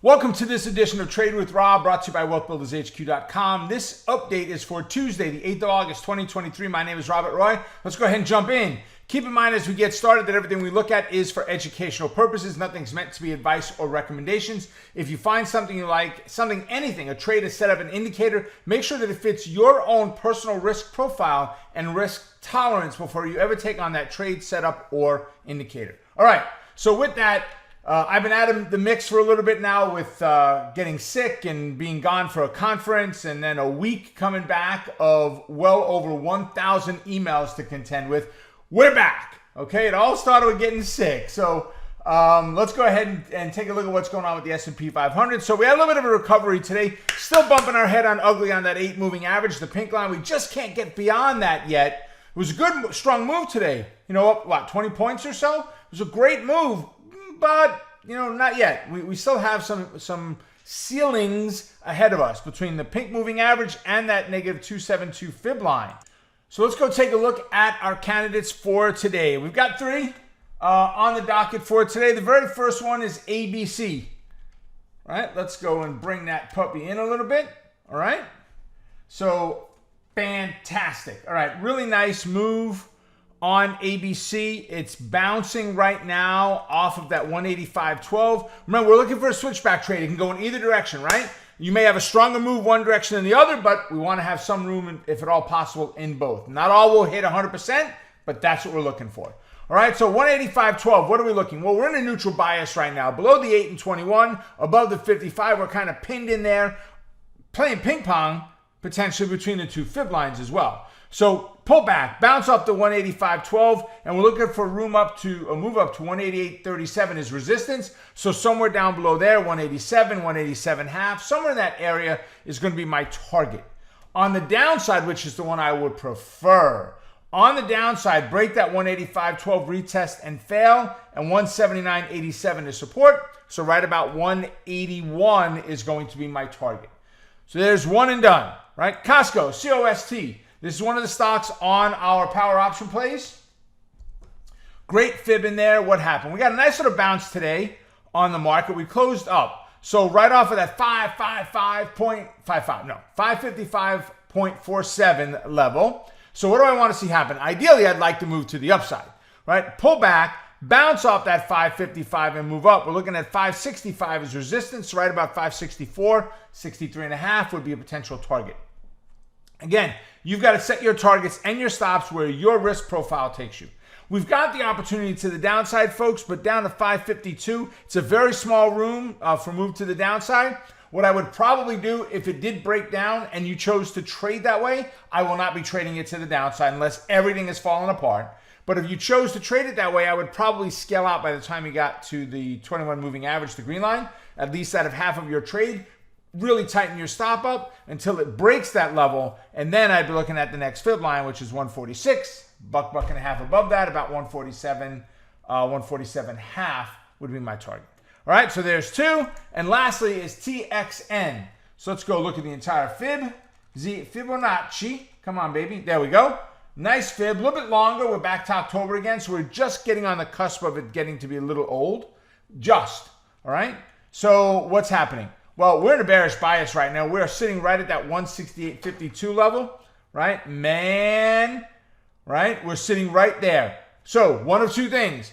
Welcome to this edition of Trade with Rob, brought to you by WealthBuildersHQ.com. This update is for Tuesday, the 8th of August, 2023. My name is Robert Roy. Let's go ahead and jump in. Keep in mind as we get started that everything we look at is for educational purposes. Nothing's meant to be advice or recommendations. If you find something you like, anything, a trade, a setup, an indicator, make sure that it fits your own personal risk profile and risk tolerance before you ever take on that trade, setup, or indicator. All right, so with that, I've been out of the mix for a little bit now with getting sick and being gone for a conference and then a week coming back of well over 1,000 emails to contend with. We're back, okay? It all started with getting sick. So let's go ahead and take a look at what's going on with the S&P 500. So we had a little bit of a recovery today. Still bumping our head on ugly on that 8 moving average, the pink line. We just can't get beyond that yet. It was a good, strong move today. You know, up, what, 20 points or so? It was a great move. But, you know, not yet. We still have some ceilings ahead of us between the pink moving average and that negative 272 fib line. So let's go take a look at our candidates for today. We've got 3 on the docket for today. The very first one is ABC. All right, let's go and bring that puppy in a little bit. All right. So fantastic. All right, really nice move on ABC. It's bouncing right now off of that 185.12. Remember, we're looking for a switchback trade. It can go in either direction, right? You may have a stronger move one direction than the other, but we want to have some room, if at all possible, in both. Not all will hit 100%, but that's what we're looking for. All right, so 185.12, what are we looking? Well, we're in a neutral bias right now. Below the 8 and 21, above the 55, we're kind of pinned in there, playing ping pong, potentially between the 2 fib lines as well. So pull back, bounce off the 185.12, and we're looking for a move up to 188.37 is resistance. So somewhere down below there, 187, 187.5, somewhere in that area is going to be my target. On the downside, which is the one I would prefer, on the downside, break that 185.12 retest and fail, and 179.87 is support. So right about 181 is going to be my target. So there's one and done, right? Costco, COST. This is one of the stocks on our power option plays. Great fib in there. What happened? We got a nice little bounce today on the market. We closed up. So right off of that 555.47 level. So what do I want to see happen? Ideally, I'd like to move to the upside, right? Pull back, bounce off that 555 and move up. We're looking at 565 as resistance, right about 564, 63.5 would be a potential target. Again, you've got to set your targets and your stops where your risk profile takes you. We've got the opportunity to the downside, folks, but down to 552. It's a very small room for move to the downside. What I would probably do if it did break down and you chose to trade that way, I will not be trading it to the downside unless everything is falling apart. But if you chose to trade it that way, I would probably scale out by the time you got to the 21 moving average, the green line, at least out of half of your trade. Really tighten your stop up until it breaks that level, and then I'd be looking at the next fib line, which is 146, buck and a half above that, about 147, 147.5 would be my target. All right, so there's 2, and lastly is TXN. So let's go look at the entire fib. Fibonacci, come on, baby, there we go. Nice fib, a little bit longer. We're back to October again, so we're just getting on the cusp of it getting to be a little old. Just, all right? So what's happening? Well, we're in a bearish bias right now. We're sitting right at that 168.52 level, right? Man, right? We're sitting right there. So one of 2 things.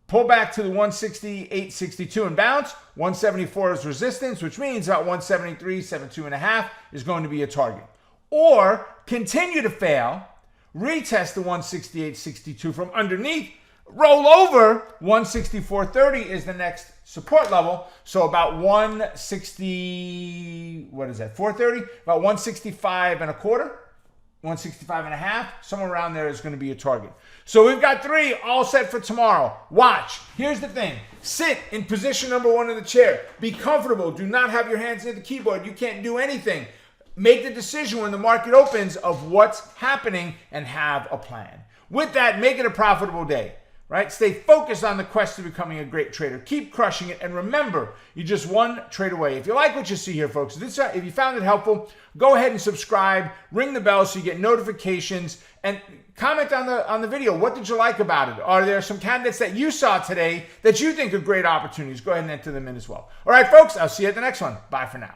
Pull back to the 168.62 and bounce. 174 is resistance, which means about 173.72.5 is going to be a target. Or continue to fail, retest the 168.62 from underneath, roll over, 164.30 is the next support level. So about 160, what is that, 430? About 165 and a quarter, 165 and a half, somewhere around there is going to be a target. So we've got 3 all set for tomorrow. Watch. Here's the thing. Sit in position number 1 in the chair. Be comfortable. Do not have your hands near the keyboard. You can't do anything. Make the decision when the market opens of what's happening and have a plan. With that, make it a profitable day. right? Stay focused on the quest to becoming a great trader. Keep crushing it. And remember, you're just one trade away. If you like what you see here, folks, if you found it helpful, go ahead and subscribe, ring the bell so you get notifications, and comment on the video. What did you like about it? Are there some candidates that you saw today that you think are great opportunities? Go ahead and enter them in as well. All right, folks, I'll see you at the next one. Bye for now.